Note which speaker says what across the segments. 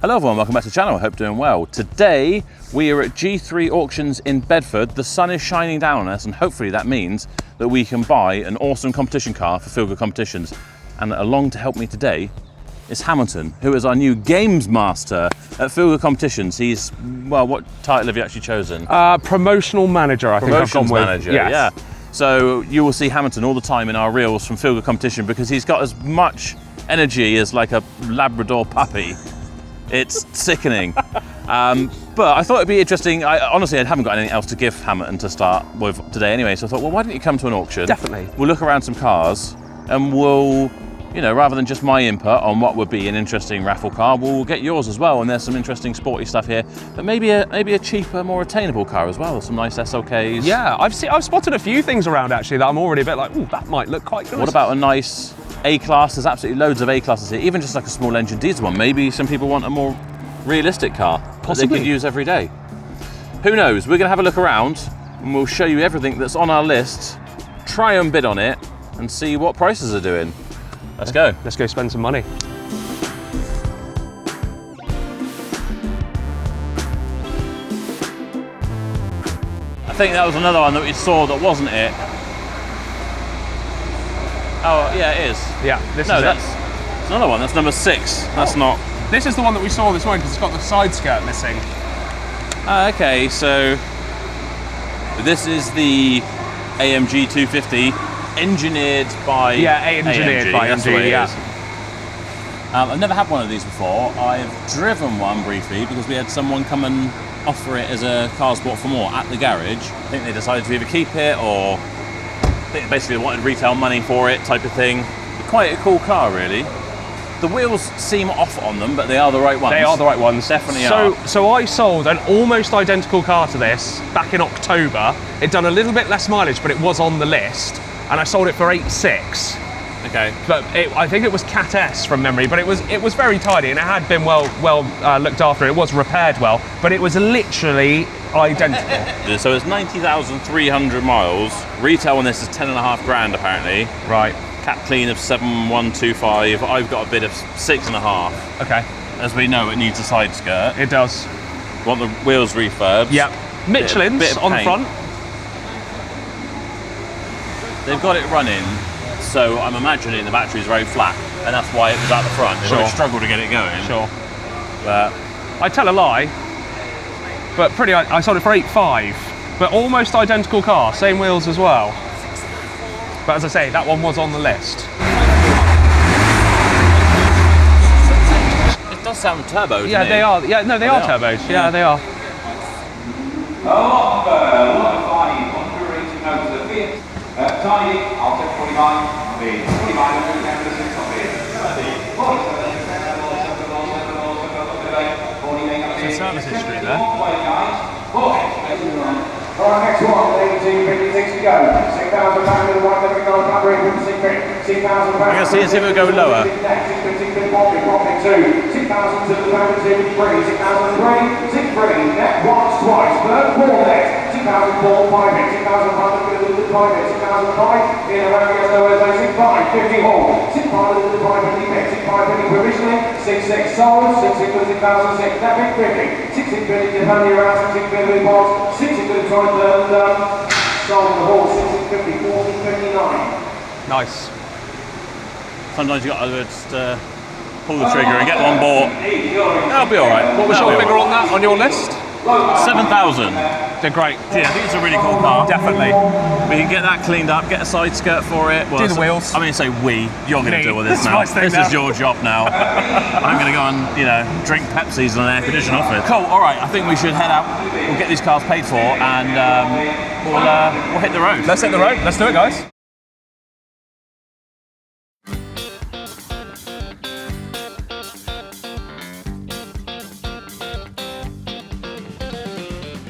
Speaker 1: Hello everyone, welcome back to the channel. I hope you're doing well. Today we are at G3 Auctions in Bedford. The sun is shining down on us and hopefully that means that we can buy an awesome competition car for Feel Good Competitions. And along to help me today is Hamilton, who is our new games master at Feel Good Competitions. He's, well, what title have you actually chosen?
Speaker 2: Promotional manager, I think I've gone with.
Speaker 1: Manager, yes. Yeah. So you will see Hamilton all the time in our reels from Feel Good Competition because he's got as much energy as like a Labrador puppy. It's sickening. But I thought it'd be interesting. Honestly, I haven't got anything else to give Hamilton to start with today anyway. So I thought, well, why don't you come to an auction?
Speaker 2: Definitely.
Speaker 1: We'll look around some cars and we'll, you know, rather than just my input on what would be an interesting raffle car, we'll get yours as well. And there's some interesting sporty stuff here, but maybe a cheaper, more attainable car as well. Some nice SLKs.
Speaker 2: Yeah, I've spotted a few things around actually that I'm already a bit like, ooh, that might look quite good.
Speaker 1: What about a nice A-Class? There's absolutely loads of A-Classes here, even just like a small engine diesel one. Maybe some people want a more realistic car that they could use every day. Who knows? We're gonna have a look around and we'll show you everything that's on our list, try and bid on it and see what prices are doing. Let's go.
Speaker 2: Let's go spend some money.
Speaker 1: I think that was another one that we saw that wasn't it. Oh, yeah, it is.
Speaker 2: Yeah,
Speaker 1: that's another one. That's number 6. That's not.
Speaker 2: This is the one that we saw this morning because it's got the side skirt missing.
Speaker 1: Okay, so this is the AMG 250, engineered by
Speaker 2: engineered by AMG. Yeah.
Speaker 1: I've never had one of these before. I've driven one briefly because we had someone come and offer it as a Cars Bought for More at the garage. I think they decided to either keep it or I think basically they wanted retail money for it type of thing. Quite a cool car, really. The wheels seem off on them, but they are the right ones.
Speaker 2: They are the right ones.
Speaker 1: Definitely are.
Speaker 2: So I sold an almost identical car to this back in October. It'd done a little bit less mileage, but it was on the list, and I sold it for 8.6.
Speaker 1: Okay.
Speaker 2: But I think it was Cat S from memory, but it was very tidy and it had been well looked after. It was repaired well, but it was literally identical.
Speaker 1: So it's 90,300 miles. Retail on this is 10.5 grand apparently.
Speaker 2: Right.
Speaker 1: Cap clean of 7,125. I've got a bid of 6.5.
Speaker 2: Okay.
Speaker 1: As we know, it needs a side skirt.
Speaker 2: It does.
Speaker 1: Want the wheels refurbed.
Speaker 2: Yep. Michelin's on the front.
Speaker 1: They've got it running, so I'm imagining the battery's very flat, and that's why it was at the front. They've really struggled to get it going.
Speaker 2: Sure.
Speaker 1: But
Speaker 2: I tell a lie, but I sold it for 8.5, but almost identical car, same wheels as well. But as I say, that one was on the list.
Speaker 1: It does sound turbo.
Speaker 2: Yeah, they are. Yeah, no, they are turbos. Yeah, they are.
Speaker 3: Tiny, I'll take 49. The 49
Speaker 2: service history there.
Speaker 3: Alright, next one, 1856 to go. £6,000 with a white living on fabric with £6,000.
Speaker 1: I'm going to see if it will go lower.
Speaker 3: 6,000 to the pound 2, 3, 6,003, 6,3, net once, twice, third, 4 net, 2,004, 5 it, 2,500 with the 5 it, 2,005, in around the other way, 6,5, 50 hall, 6,500 with the 550 net, 6,550 provisionally, 6,6 sold, 6,6 with 6,006, net 50, 6,650 to hand you around, 6,650 with bonds, 6,650 trying to sold the hall, 6,650, 1459.
Speaker 2: Nice.
Speaker 1: Sometimes you got to just pull the trigger and get one bought. That'll be all right.
Speaker 2: What was your figure on that, on your list?
Speaker 1: 7,000.
Speaker 2: They're great.
Speaker 1: Yeah, I think it's a really cool car.
Speaker 2: Definitely.
Speaker 1: We can get that cleaned up, get a side skirt for it. Well,
Speaker 2: do the wheels.
Speaker 1: I mean, say we. You're going to deal with this now. This is your job now. I'm going to go and, you know, drink Pepsis and an air conditioner off it. Cool. All right. I think we should head out. We'll get these cars paid for, and we'll hit the road.
Speaker 2: Let's hit the road. Let's do it, guys.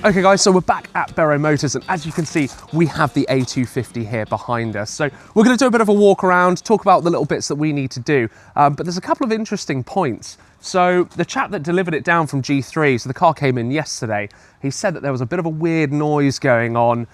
Speaker 2: Okay guys, so we're back at Barrow Motors, and as you can see, we have the A250 here behind us. So we're going to do a bit of a walk around, talk about the little bits that we need to do, but there's a couple of interesting points So the chap that delivered it down from G3, so the car came in yesterday, he said that there was a bit of a weird noise going on,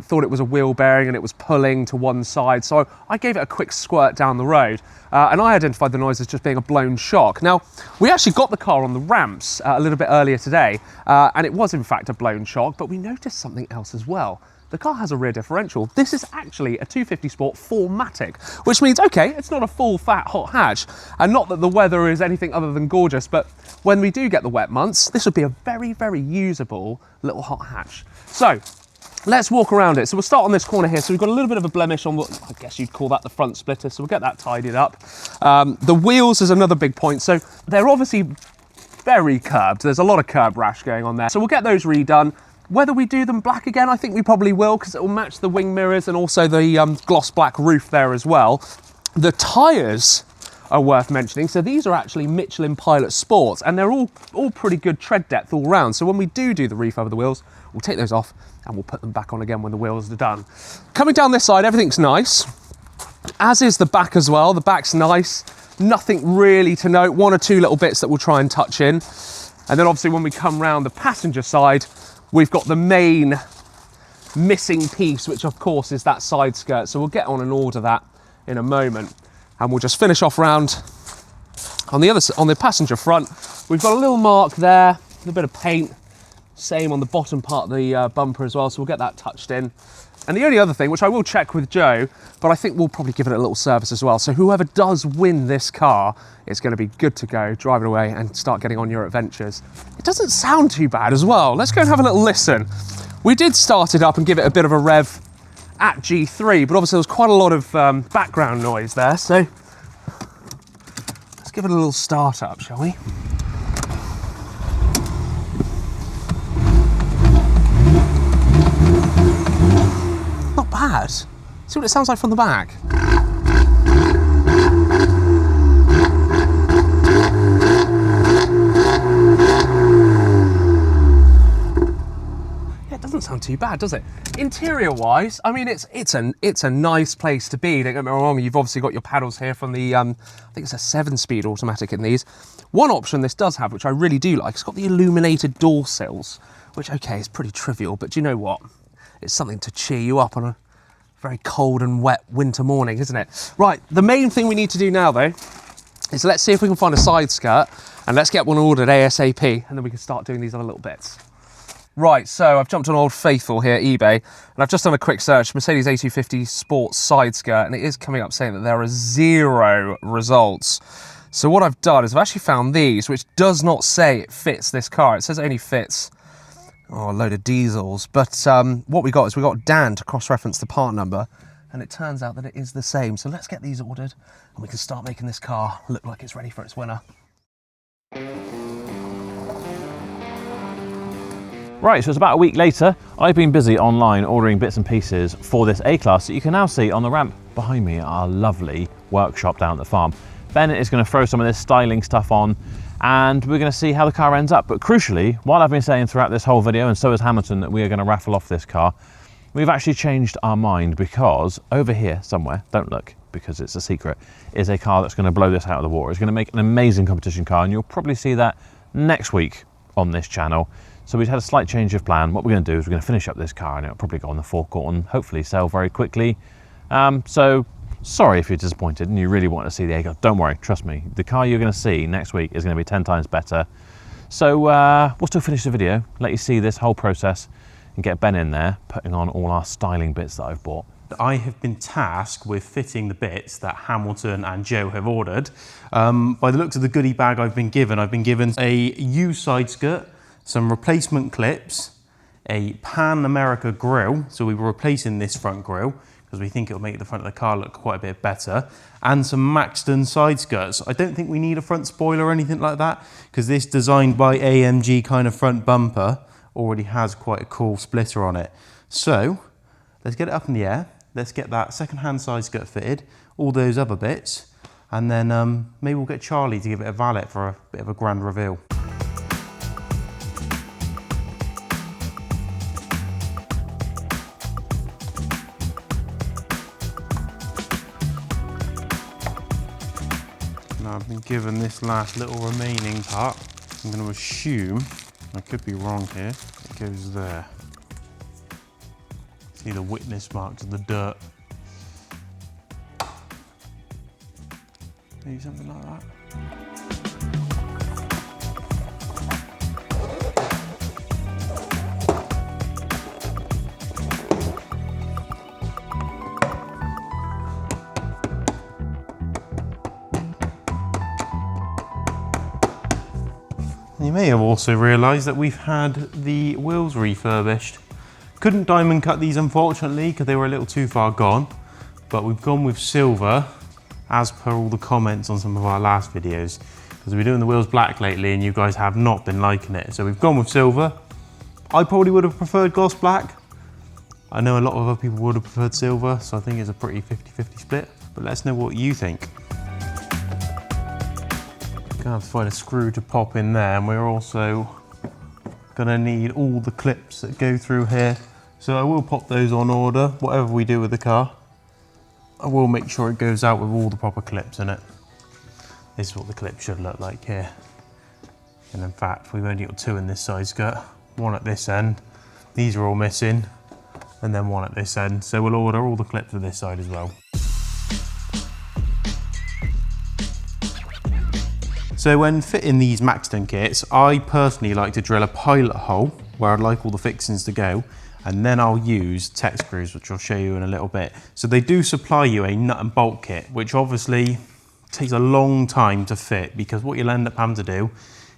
Speaker 2: thought it was a wheel bearing and it was pulling to one side. So I gave it a quick squirt down the road and I identified the noise as just being a blown shock. Now, we actually got the car on the ramps a little bit earlier today and it was in fact a blown shock, but we noticed something else as well. The car has a rear differential. This is actually a 250 Sport 4MATIC, which means, okay, it's not a full fat hot hatch. And not that the weather is anything other than gorgeous, but when we do get the wet months, this would be a very, very usable little hot hatch. So let's walk around it. So we'll start on this corner here. So we've got a little bit of a blemish on what I guess you'd call that the front splitter. So we'll get that tidied up. The wheels is another big point. So they're obviously very curbed. There's a lot of curb rash going on there. So we'll get those redone. Whether we do them black again, I think we probably will, because it will match the wing mirrors and also the gloss black roof there as well. The tyres are worth mentioning. So these are actually Michelin Pilot Sports, and they're all pretty good tread depth all round. So when we do the refurb of the wheels, we'll take those off and we'll put them back on again when the wheels are done. Coming down this side, everything's nice, as is the back as well. The back's nice, nothing really to note. One or two little bits that we'll try and touch in. And then obviously when we come round the passenger side, we've got the main missing piece, which of course is that side skirt. So we'll get on and order that in a moment. And we'll just finish off round on the passenger front. We've got a little mark there, a little bit of paint. Same on the bottom part of the bumper as well. So we'll get that touched in. And the only other thing, which I will check with Joe, but I think we'll probably give it a little service as well. So whoever does win this car is going to be good to go, drive it away and start getting on your adventures. It doesn't sound too bad as well. Let's go and have a little listen. We did start it up and give it a bit of a rev at G3, but obviously there was quite a lot of background noise there. So let's give it a little start up, shall we? Not bad. See what it sounds like from the back. Yeah, it doesn't sound too bad, does it? Interior wise, I mean, it's a nice place to be. Don't get me wrong. You've obviously got your paddles here from the I think it's a 7-speed automatic in these. One option this does have, which I really do like, it's got the illuminated door sills, which okay is pretty trivial, but do you know what? It's something to cheer you up on a very cold and wet winter morning, isn't it? Right, the main thing we need to do now though, is let's see if we can find a side skirt and let's get one ordered ASAP, and then we can start doing these other little bits. Right, so I've jumped on Old Faithful here, eBay, and I've just done a quick search, Mercedes A250 Sport side skirt, and it is coming up saying that there are 0 results. So what I've done is I've actually found these, which does not say it fits this car. It says it only fits a load of diesels, but what we got is we got Dan to cross-reference the part number, and it turns out that it is the same. So let's get these ordered and we can start making this car look like it's ready for its winner.
Speaker 1: Right, so it's about a week later. I've been busy online ordering bits and pieces for this A-Class that you can now see on the ramp behind me at our lovely workshop down at the farm. Bennett is going to throw some of this styling stuff on and we're going to see how the car ends up. But crucially, while I've been saying throughout this whole video, and so has Hamilton, that we are going to raffle off this car, we've actually changed our mind, because over here somewhere, don't look because it's a secret, is a car that's going to blow this out of the water. It's going to make an amazing competition car, and you'll probably see that next week on this channel. So we've had a slight change of plan. What we're going to do is we're going to finish up this car and it'll probably go on the forecourt and hopefully sell very quickly. So sorry if you're disappointed and you really want to see the A-Class. Don't worry, trust me. The car you're going to see next week is going to be 10 times better. So we'll still finish the video, let you see this whole process and get Ben in there, putting on all our styling bits that I've bought.
Speaker 4: I have been tasked with fitting the bits that Hamilton and Joe have ordered. By the looks of the goodie bag I've been given a U side skirt, some replacement clips, a Pan America grille, so we were replacing this front grille because we think it'll make the front of the car look quite a bit better, and some Maxton side skirts. I don't think we need a front spoiler or anything like that, because this designed by AMG kind of front bumper already has quite a cool splitter on it. So let's get it up in the air, let's get that second-hand side skirt fitted, all those other bits, and then maybe we'll get Charlie to give it a valet for a bit of a grand reveal. Now I've been given this last little remaining part. I'm going to assume, I could be wrong here, it goes there. See the witness marks of the dirt. Maybe something like that. You may have also realised that we've had the wheels refurbished. Couldn't diamond cut these unfortunately because they were a little too far gone, but we've gone with silver as per all the comments on some of our last videos, because we're doing the wheels black lately and you guys have not been liking it. So we've gone with silver. I probably would have preferred gloss black. I know a lot of other people would have preferred silver, so I think it's a pretty 50-50 split, but let us know what you think. Gonna have to find a screw to pop in there, and we're also gonna need all the clips that go through here. So I will pop those on order, whatever we do with the car. I will make sure it goes out with all the proper clips in it. This is what the clip should look like here. And in fact, we've only got two in this side skirt, one at this end. These are all missing, and then one at this end. So we'll order all the clips for this side as well. So when fitting these Maxton kits, I personally like to drill a pilot hole where I'd like all the fixings to go, and then I'll use tech screws, which I'll show you in a little bit. So they do supply you a nut and bolt kit, which obviously takes a long time to fit, because what you'll end up having to do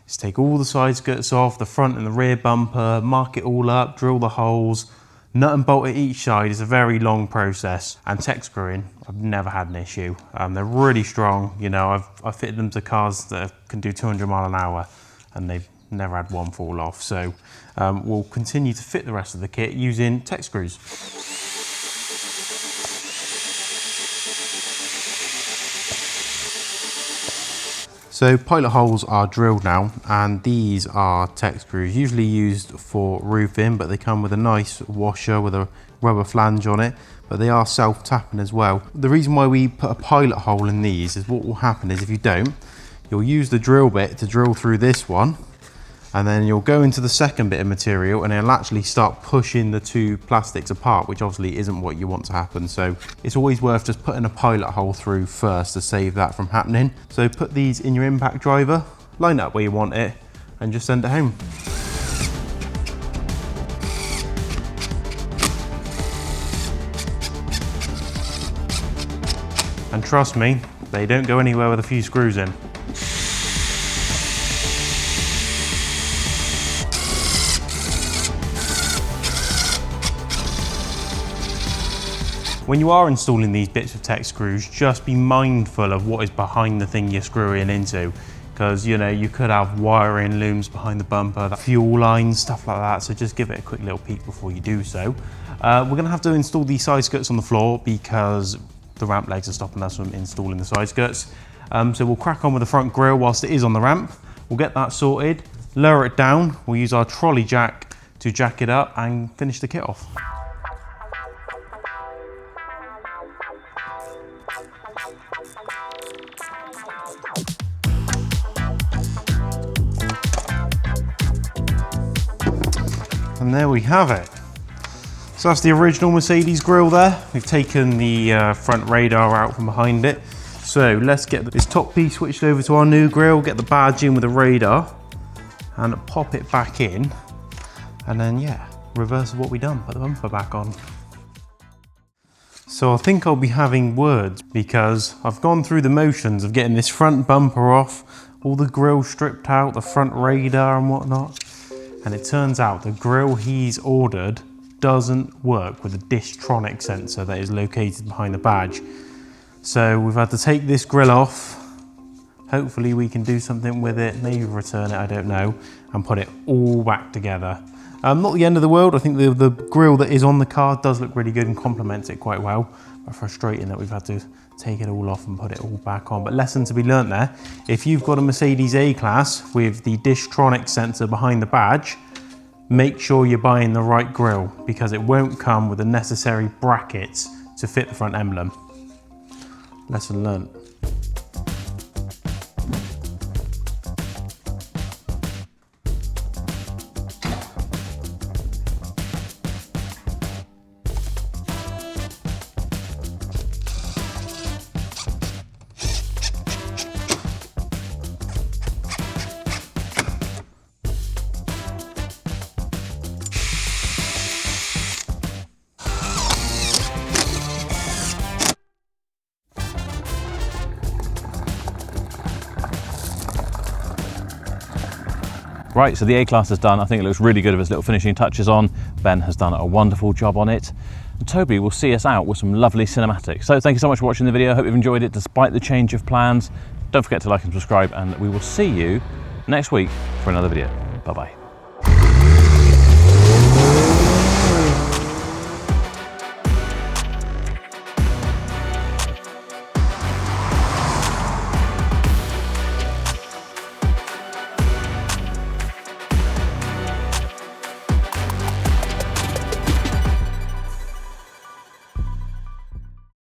Speaker 4: is take all the side skirts off, the front and the rear bumper, mark it all up, drill the holes, nut and bolt at each side. Is a very long process, and tech screwing, I've never had an issue. They're really strong. You know, I've fitted them to cars that can do 200 mile an hour, and they've never had one fall off. So we'll continue to fit the rest of the kit using tech screws. So pilot holes are drilled now, and these are tech screws, usually used for roofing, but they come with a nice washer with a rubber flange on it, but they are self-tapping as well. The reason why we put a pilot hole in these is what will happen is if you don't, you'll use the drill bit to drill through this one, and then you'll go into the second bit of material and it'll actually start pushing the two plastics apart, which obviously isn't what you want to happen. So it's always worth just putting a pilot hole through first to save that from happening. So put these in your impact driver, line it up where you want it, and just send it home. And trust me, they don't go anywhere with a few screws in. When you are installing these bits of tech screws, just be mindful of what is behind the thing you're screwing into, because you know you could have wiring looms behind the bumper, the fuel lines, stuff like that. So just give it a quick little peek before you do so. We're going to have to install these side skirts on the floor because the ramp legs are stopping us from installing the side skirts. So we'll crack on with the front grille whilst it is on the ramp. We'll get that sorted, lower it down. We'll use our trolley jack to jack it up and finish the kit off. And there we have it. So that's the original Mercedes grille there. We've taken the front radar out from behind it. So let's get this top piece switched over to our new grille, get the badge in with the radar, and pop it back in. And then yeah, reverse of what we've done, put the bumper back on. So I think I'll be having words, because I've gone through the motions of getting this front bumper off, all the grille stripped out, the front radar and whatnot. And it turns out the grille he's ordered doesn't work with the Distronic sensor that is located behind the badge. So we've had to take this grille off. Hopefully we can do something with it, maybe return it, I don't know, and put it all back together. Not the end of the world. I think the grille that is on the car does look really good and complements it quite well, but frustrating that we've had to take it all off and put it all back on. But lesson to be learnt there, if you've got a Mercedes A-Class with the Distronic sensor behind the badge, make sure you're buying the right grille, because it won't come with the necessary brackets to fit the front emblem. Lesson learnt.
Speaker 1: Right, so the A-Class is done. I think it looks really good with his little finishing touches on. Ben has done a wonderful job on it. And Toby will see us out with some lovely cinematics. So thank you so much for watching the video. I hope you've enjoyed it despite the change of plans. Don't forget to like and subscribe, and we will see you next week for another video. Bye-bye.